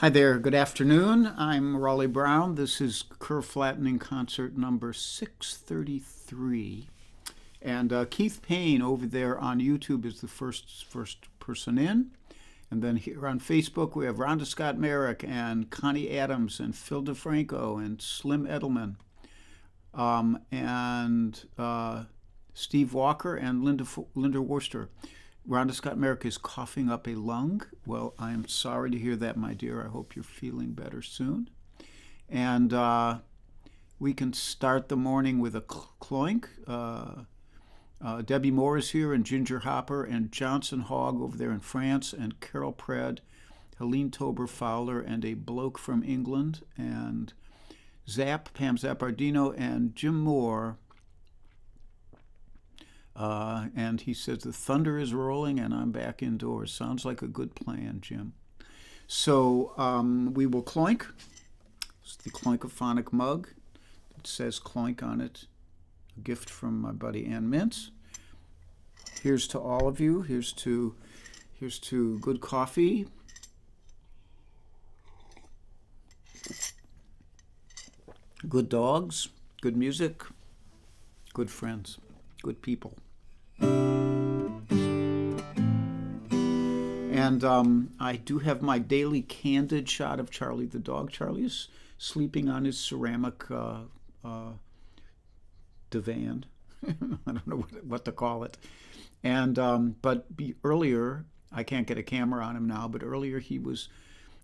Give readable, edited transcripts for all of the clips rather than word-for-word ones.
Hi there, good afternoon. I'm Raleigh Brown. This is Curve Flattening Concert number 633. And Keith Payne over there on YouTube is the first person in. And then here on Facebook we have Rhonda Scott Merrick and Connie Adams and Phil DeFranco and Slim Edelman. And Steve Walker and Linda Worcester. Rhonda Scott Merrick is coughing up a lung. Well, I am sorry to hear that, my dear. I hope you're feeling better soon. And we can start the morning with a cloink. Debbie Moore is here, and Ginger Hopper, and Johnson Hogg over there in France, and Carol Pred, Helene Tober Fowler, and a bloke from England, and Pam Zappardino, and Jim Moore. And he says, the thunder is rolling and I'm back indoors. Sounds like a good plan, Jim. So we will cloink. It's the Cloinkophonic mug. It says cloink on it. A gift from my buddy Ann Mintz. Here's to all of you. Here's to good coffee. Good dogs. Good music. Good friends. Good people. And I do have my daily candid shot of Charlie the dog. Charlie is sleeping on his ceramic divan. I don't know what to call it. And earlier, I can't get a camera on him now, but earlier he was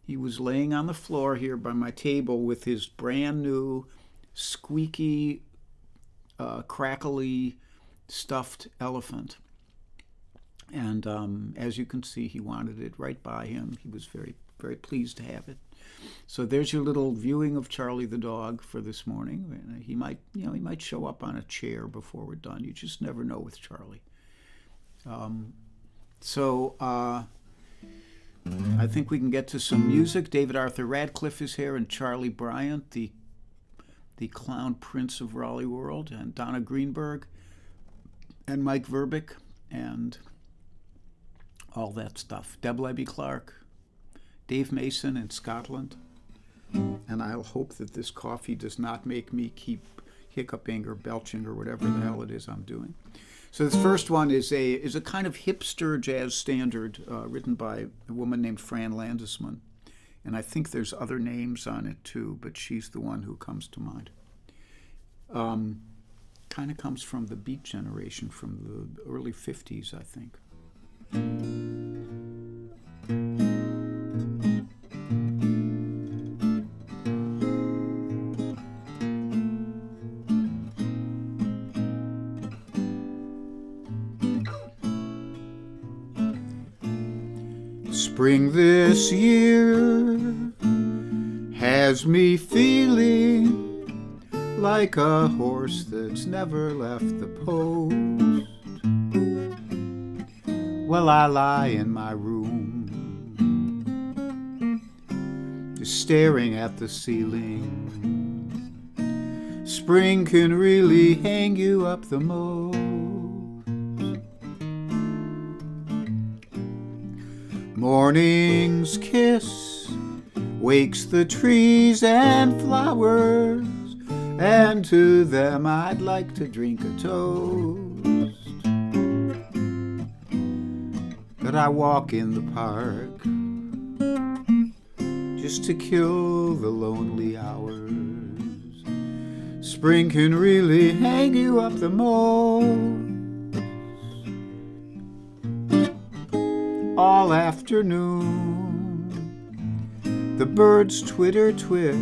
laying on the floor here by my table with his brand new squeaky, crackly stuffed elephant. And as you can see, he wanted it right by him. He was very, very pleased to have it. So there's your little viewing of Charlie the dog for this morning. He might show up on a chair before we're done. You just never know with Charlie. I think we can get to some music. David Arthur Radcliffe is here, and Charlie Bryant, the clown prince of Raleigh World, and Donna Greenberg, and Mike Verbeek, and all that stuff. Deb Levy Clark, Dave Mason in Scotland. And I'll hope that this coffee does not make me keep hiccuping or belching or whatever the hell it is I'm doing. So this first one is a kind of hipster jazz standard written by a woman named Fran Landesman. And I think there's other names on it too, but she's the one who comes to mind. Kind of comes from the Beat Generation from the early 50s, I think. Spring this year has me feeling like a horse that's never left the post. Well, I lie in my room, just staring at the ceiling. Spring can really hang you up the most. Morning's kiss wakes the trees and flowers, and to them I'd like to drink a toast. But I walk in the park just to kill the lonely hours. Spring can really hang you up the most. All afternoon the birds twitter twit.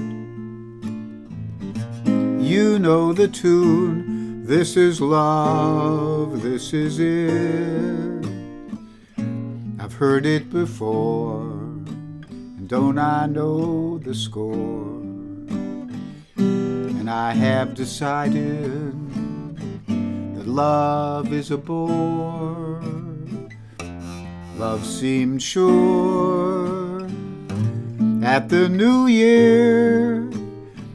You know the tune, this is love, this is it. I've heard it before, and don't I know the score? And I have decided that love is a bore. Love seemed sure at the new year.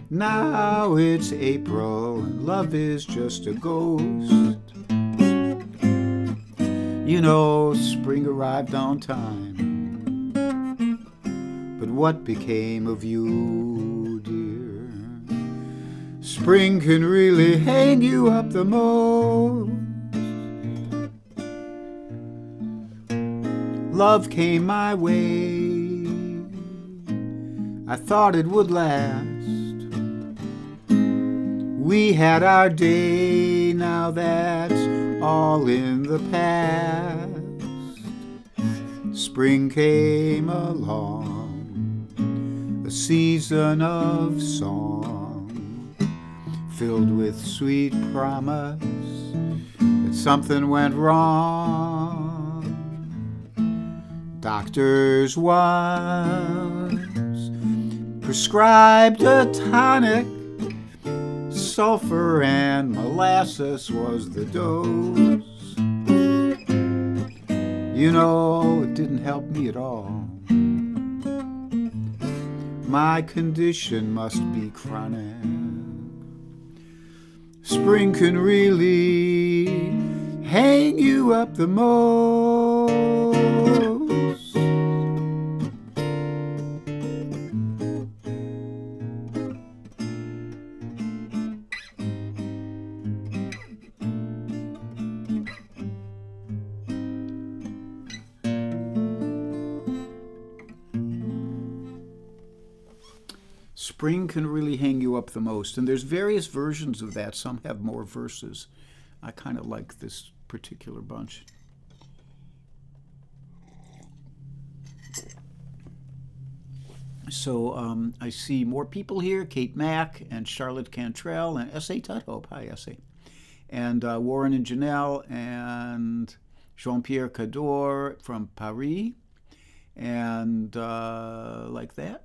Now it's April and love is just a ghost. You know, spring arrived on time, but what became of you, dear? Spring can really hang you up the most. Love came my way, I thought it would last. We had our day, now that's all in the past. Spring came along, a season of song, filled with sweet promise that something went wrong. Doctors once prescribed a tonic, sulfur and molasses was the dose. You know, it didn't help me at all. My condition must be chronic. Spring can really hang you up the most. Spring can really hang you up the most. And there's various versions of that. Some have more verses. I kind of like this particular bunch. So I see more people here. Kate Mack and Charlotte Cantrell and S.A. Tudhope. Hi, S.A. And Warren and Janelle and Jean-Pierre Cador from Paris. And like that.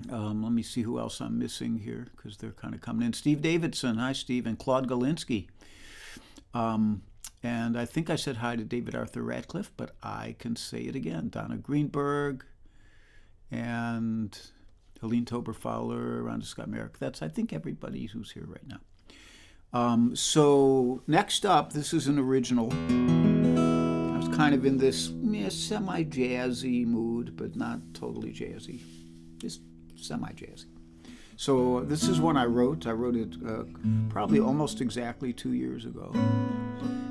Let me see who else I'm missing here, because they're kind of coming in. Steve Davidson. Hi, Steve. And Claude Galinsky. And I think I said hi to David Arthur Radcliffe, but I can say it again. Donna Greenberg and Helene Tober Fowler, Rhonda Scott Merrick. That's, I think, everybody who's here right now. So next up, this is an original. I was kind of in this semi-jazzy mood, but not totally jazzy. Just semi-jazzy. So this is one I wrote. I wrote it probably almost exactly 2 years ago.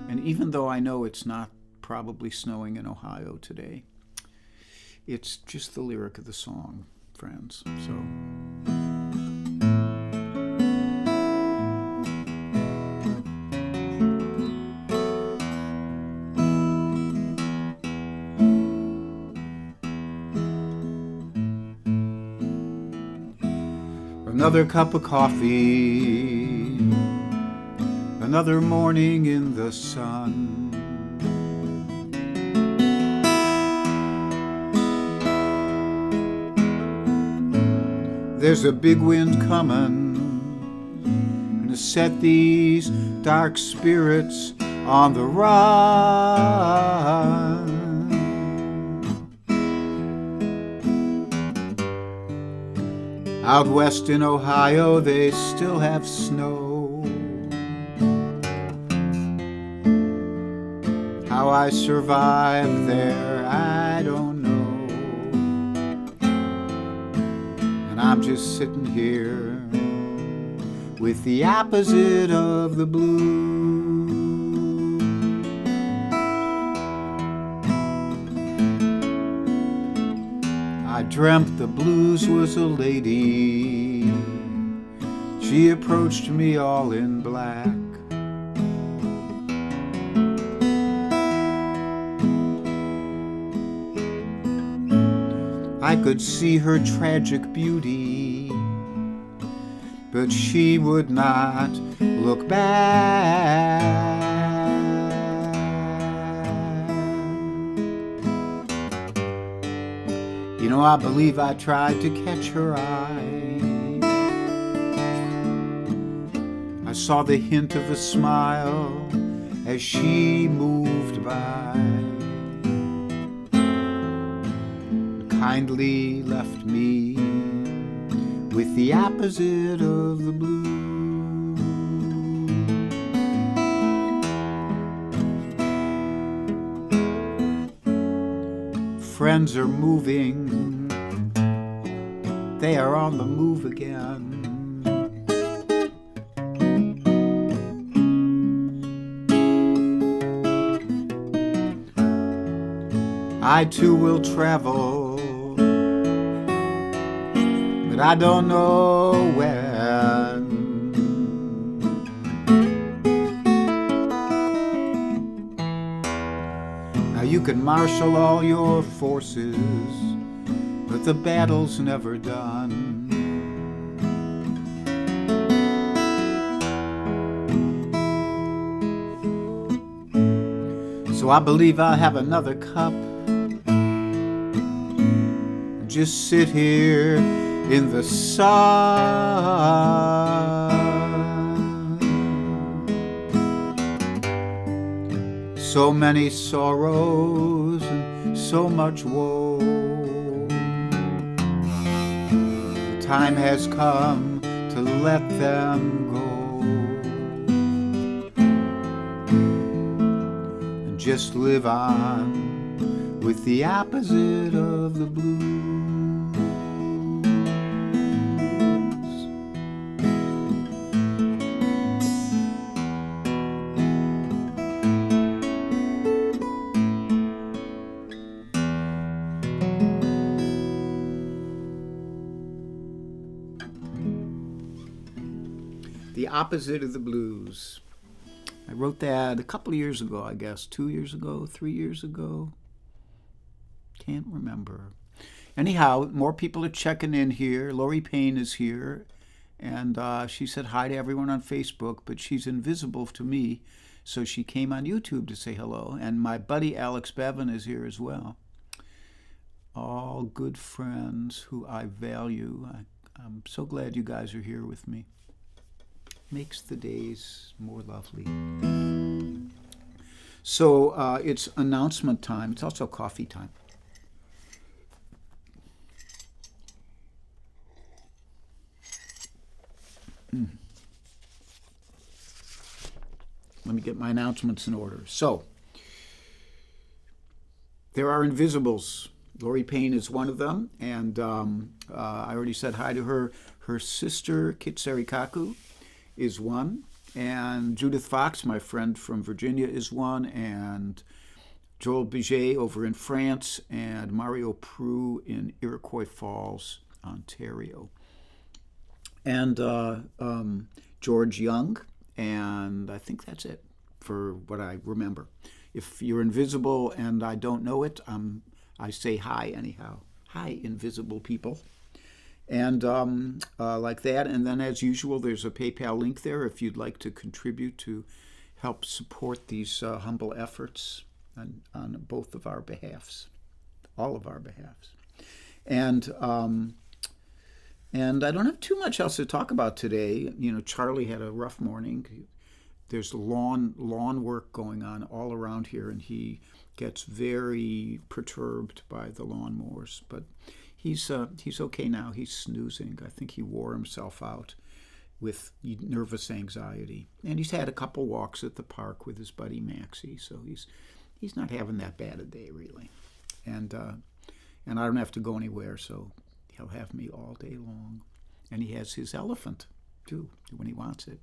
And even though I know it's not probably snowing in Ohio today, it's just the lyric of the song, friends. So. Another cup of coffee, another morning in the sun. There's a big wind coming, and to set these dark spirits on the run. Out west in Ohio, they still have snow. How I survived there, I don't know. And I'm just sitting here with the opposite of the blue. I dreamt the blues was a lady. She approached me all in black. I could see her tragic beauty, but she would not look back. You know, I believe I tried to catch her eye. I saw the hint of a smile as she moved by. Kindly left me with the opposite of the blue. Friends are moving they are on the move again. I too will travel, but I don't know when. Now you can marshal all your forces, but the battle's never done. So I believe I'll have another cup, just sit here in the sun. So many sorrows and so much woe. The time has come to let them go and just live on with the opposite of the blues. The opposite of the blues. I wrote that a couple of years ago, I guess. 2 years ago, 3 years ago. Can't remember. Anyhow, more people are checking in here. Lori Payne is here. And she said hi to everyone on Facebook, but she's invisible to me. So she came on YouTube to say hello. And my buddy Alex Bevan is here as well. All good friends who I value. I'm so glad you guys are here with me. Makes the days more lovely. So it's announcement time. It's also coffee time. Let me get my announcements in order. So there are invisibles. Lori Payne is one of them, and I already said hi to her. Her sister, Kit Sarikaku, is one, and Judith Fox, my friend from Virginia, is one, and Joel Biget over in France, and Mario Prue in Iroquois Falls, Ontario, and George Young, and I think that's it for what I remember. If you're invisible and I don't know it, I say hi anyhow. Hi, invisible people. And like that. And then, as usual, there's a PayPal link there if you'd like to contribute to help support these humble efforts on both of our behalfs, all of our behalfs. And I don't have too much else to talk about today. You know, Charlie had a rough morning. There's lawn work going on all around here, and he gets very perturbed by the lawnmowers. But he's okay now. He's snoozing. I think he wore himself out with nervous anxiety. And he's had a couple walks at the park with his buddy Maxie, so he's not having that bad a day, really. And I don't have to go anywhere, so he'll have me all day long. And he has his elephant, too, when he wants it.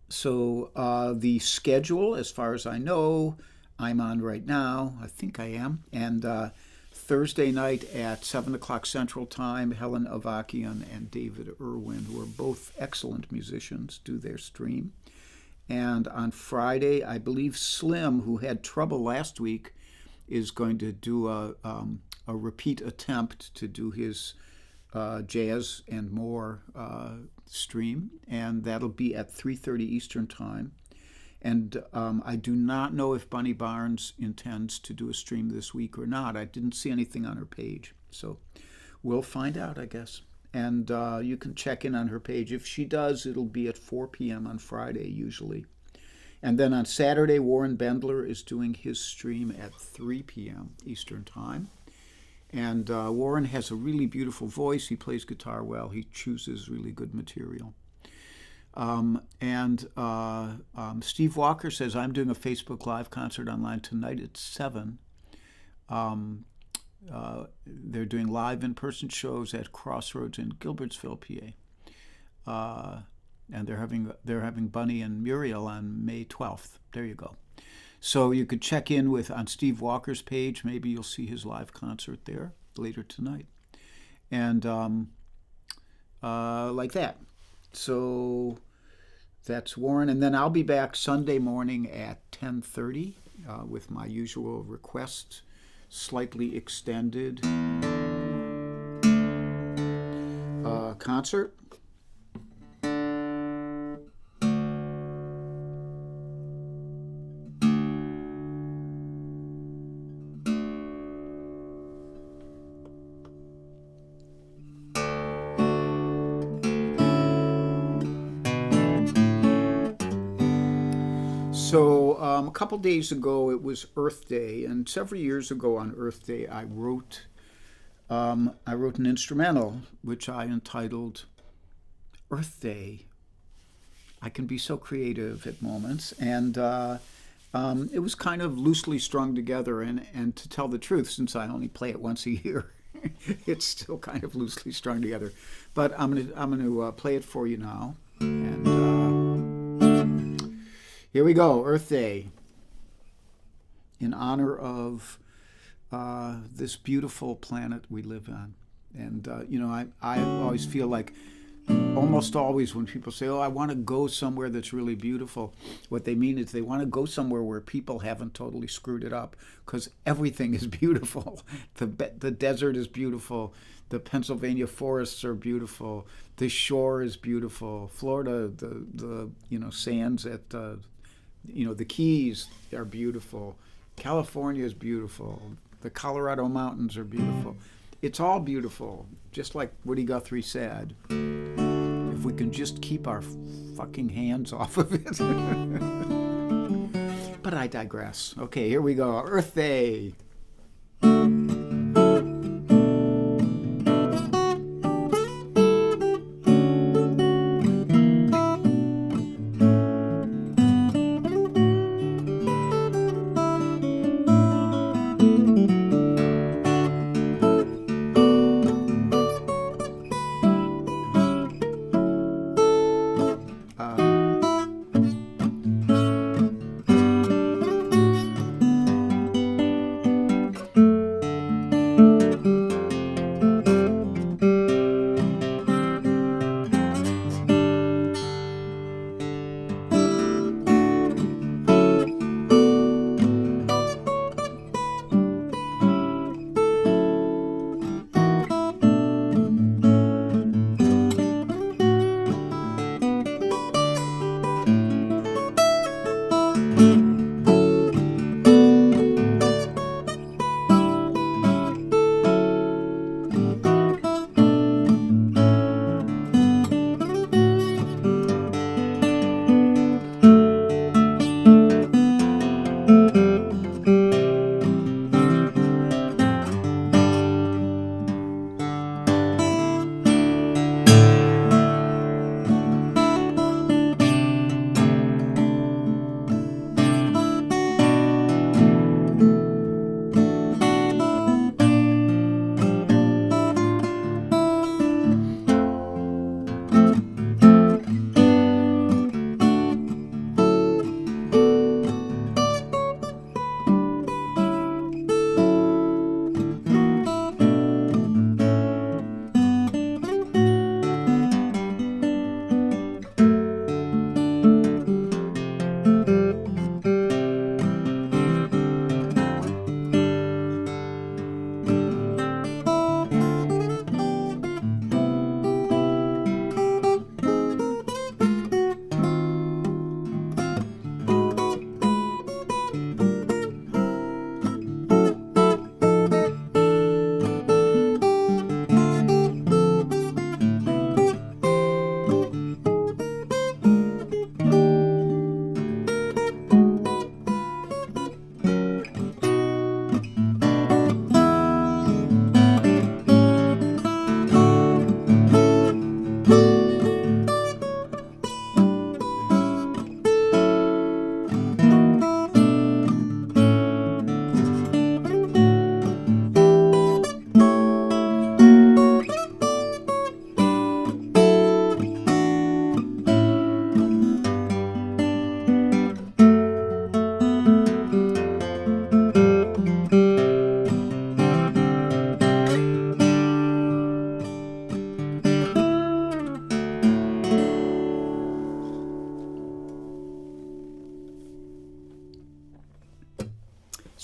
So the schedule, as far as I know, I'm on right now. I think I am. And Thursday night at 7 o'clock Central Time, Helen Avakian and David Irwin, who are both excellent musicians, do their stream. And on Friday, I believe Slim, who had trouble last week, is going to do a repeat attempt to do his Jazz and More stream, and that'll be at 3:30 Eastern Time. And I do not know if Bunny Barnes intends to do a stream this week or not. I didn't see anything on her page, so we'll find out, I guess. And you can check in on her page. If she does, it'll be at 4 p.m. on Friday, usually. And then on Saturday, Warren Bendler is doing his stream at 3 p.m. Eastern Time. And Warren has a really beautiful voice. He plays guitar well. He chooses really good material. Steve Walker says, I'm doing a Facebook Live concert online tonight at 7. They're doing live in-person shows at Crossroads in Gilbertsville, PA. And they're having Bunny and Muriel on May 12th. There you go. So you could check in on Steve Walker's page. Maybe you'll see his live concert there later tonight. And like that. So that's Warren. And then I'll be back Sunday morning at 10:30 with my usual request, slightly extended concert. So a couple days ago, it was Earth Day, and several years ago on Earth Day, I wrote an instrumental which I entitled Earth Day. I can be so creative at moments, and it was kind of loosely strung together. And to tell the truth, since I only play it once a year, it's still kind of loosely strung together. But I'm gonna play it for you now, and. Here we go, Earth Day, in honor of this beautiful planet we live on. And, I always feel like, almost always when people say, oh, I want to go somewhere that's really beautiful, what they mean is they want to go somewhere where people haven't totally screwed it up, because everything is beautiful. The desert is beautiful. The Pennsylvania forests are beautiful. The shore is beautiful. Florida, the sands at the Keys are beautiful. California is beautiful. The Colorado mountains are beautiful. It's all beautiful, just like Woody Guthrie said. If we can just keep our fucking hands off of it. But I digress. Okay, here we go. Earth Day.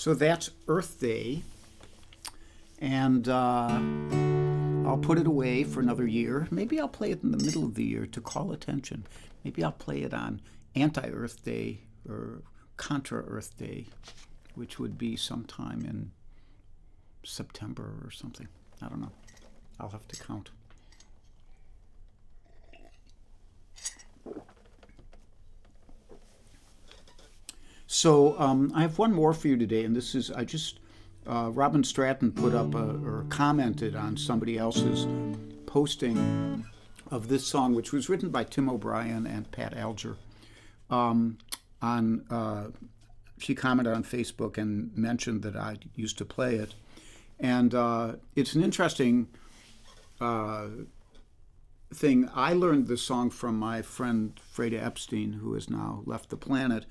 So that's Earth Day, and I'll put it away for another year. Maybe I'll play it in the middle of the year to call attention. Maybe I'll play it on Anti-Earth Day or Contra-Earth Day, which would be sometime in September or something. I don't know. I'll have to count. So I have one more for you today, and this is Robin Stratton put up or commented on somebody else's posting of this song, which was written by Tim O'Brien and Pat Alger. She commented on Facebook and mentioned that I used to play it, and it's an interesting thing. I learned this song from my friend Freda Epstein, who has now left the planet.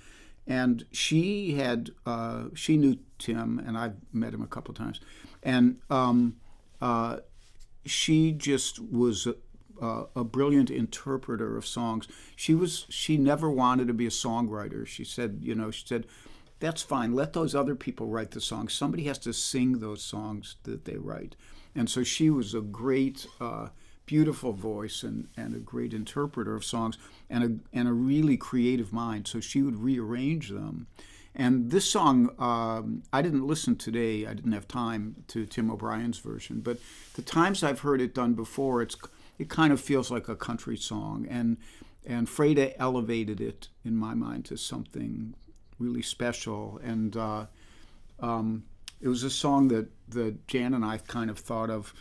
And she knew Tim, and I've met him a couple of times, and she just was a brilliant interpreter of songs. She never wanted to be a songwriter. She said, that's fine. Let those other people write the songs. Somebody has to sing those songs that they write. And so she was a great, beautiful voice and a great interpreter of songs and a really creative mind. So she would rearrange them. And this song, I didn't listen today. I didn't have time to Tim O'Brien's version. But the times I've heard it done before, it kind of feels like a country song. And Freda elevated it, in my mind, to something really special. And it was a song that Jan and I kind of thought of,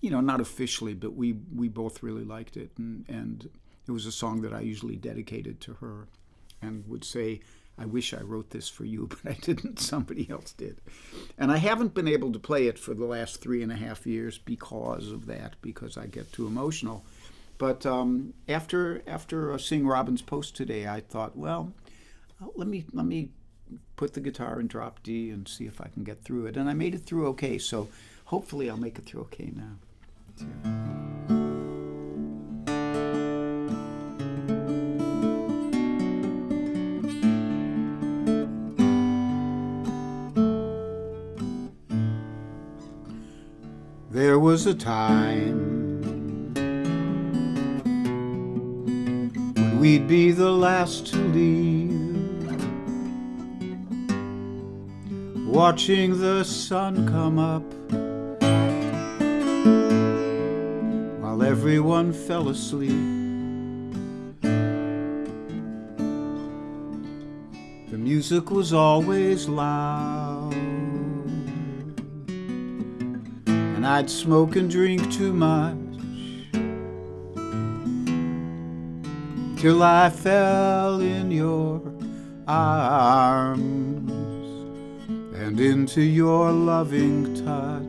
not officially, but we both really liked it. And it was a song that I usually dedicated to her and would say, I wish I wrote this for you, but I didn't. Somebody else did. And I haven't been able to play it for the last 3.5 years because of that, because I get too emotional. But after seeing Robin's post today, I thought, well, let me put the guitar in drop D and see if I can get through it. And I made it through okay, so hopefully I'll make it through okay now. There was a time when we'd be the last to leave, watching the sun come up while everyone fell asleep. The music was always loud, and I'd smoke and drink too much till I fell in your arms and into your loving touch.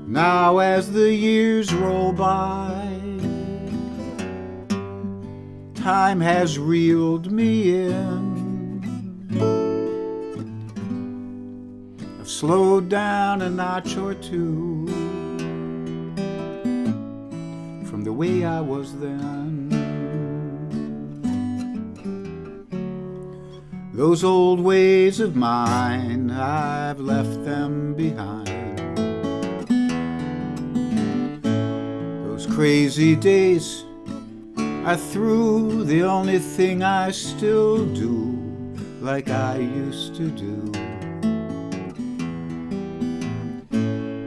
Now as the years roll by, time has reeled me in. I've slowed down a notch or two from the way I was then. Those old ways of mine, I've left them behind. Those crazy days I threw, the only thing I still do like I used to do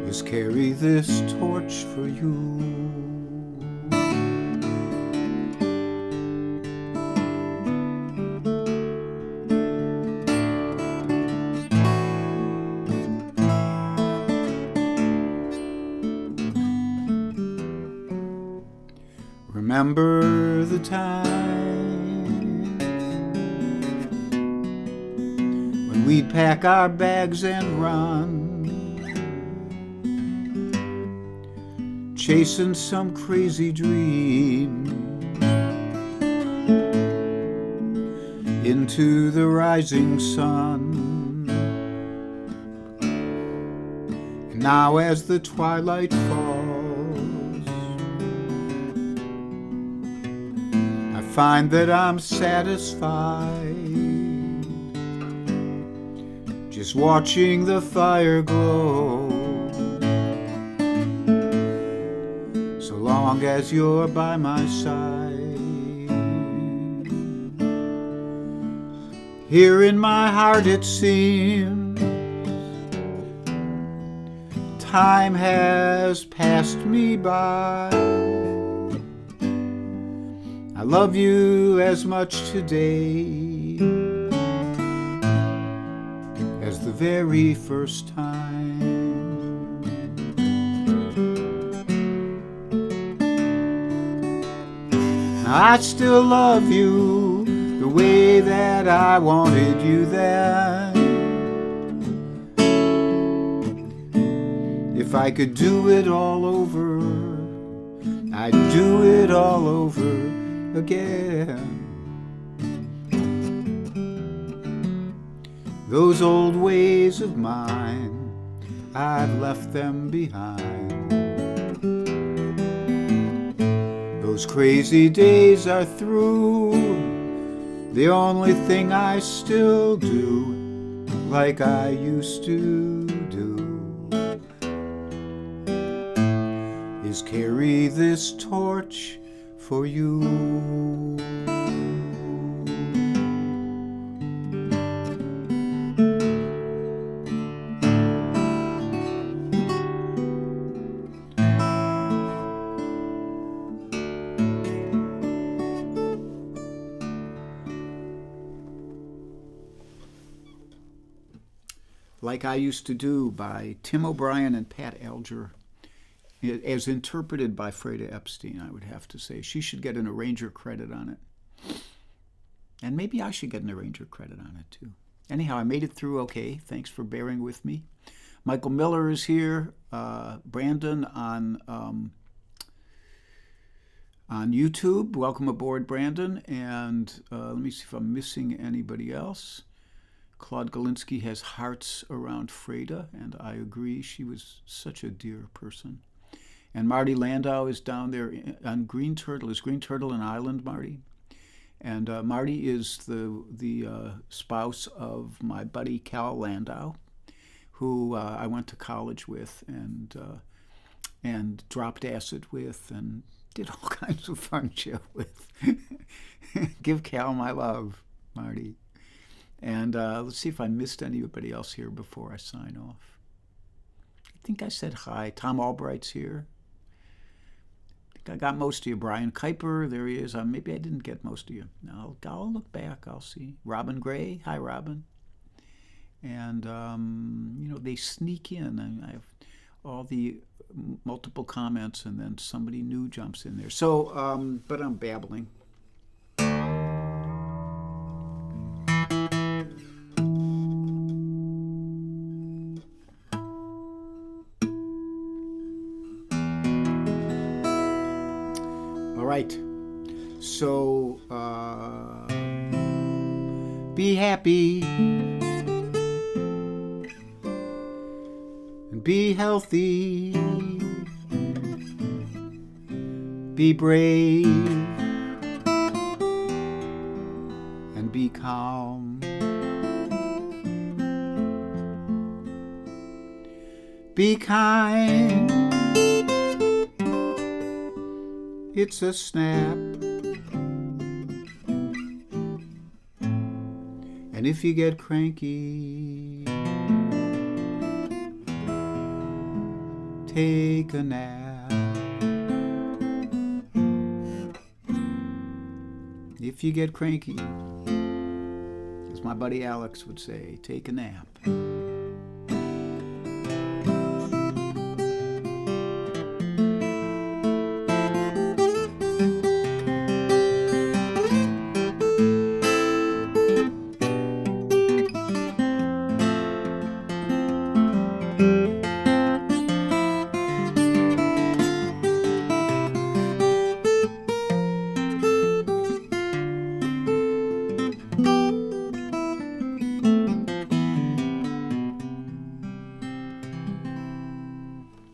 is carry this torch for you. Remember the time when we'd pack our bags and run, chasing some crazy dream into the rising sun. And now as the twilight falls, find that I'm satisfied just watching the fire glow. So long as you're by my side, here in my heart it seems time has passed me by. I love you as much today as the very first time. I still love you the way that I wanted you then. If I could do it all over, I'd do it all over again. Those old ways of mine, I've left them behind. Those crazy days are through. The only thing I still do, like I used to do, is carry this torch for you. Like I Used to Do by Tim O'Brien and Pat Alger, as interpreted by Freda Epstein, I would have to say. She should get an arranger credit on it. And maybe I should get an arranger credit on it too. Anyhow, I made it through okay. Thanks for bearing with me. Michael Miller is here. Brandon on YouTube. Welcome aboard, Brandon. And let me see if I'm missing anybody else. Claude Galinsky has hearts around Freda, and I agree. She was such a dear person. And Marty Landau is down there on Green Turtle. Is Green Turtle an island, Marty? And Marty is the spouse of my buddy Cal Landau, who I went to college with and dropped acid with and did all kinds of fun shit with. Give Cal my love, Marty. And let's see if I missed anybody else here before I sign off. I think I said hi. Tom Albright's here. I think I got most of you. Brian Kuiper, there he is. Maybe I didn't get most of you. I'll look back. I'll see. Robin Gray. Hi, Robin. And, they sneak in. I have all the multiple comments, and then somebody new jumps in there. So, but I'm babbling. Right. So, be happy and be healthy. Be brave and be calm. Be kind. It's a snap. And if you get cranky, take a nap. If you get cranky, as my buddy Alex would say, take a nap.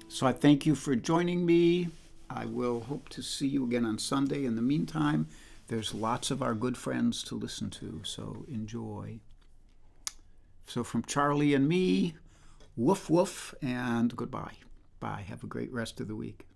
So I thank you for joining me. I will hope to see you again on Sunday. In the meantime, there's lots of our good friends to listen to, so enjoy. So from Charlie and me, woof woof and goodbye. Bye. Have a great rest of the week.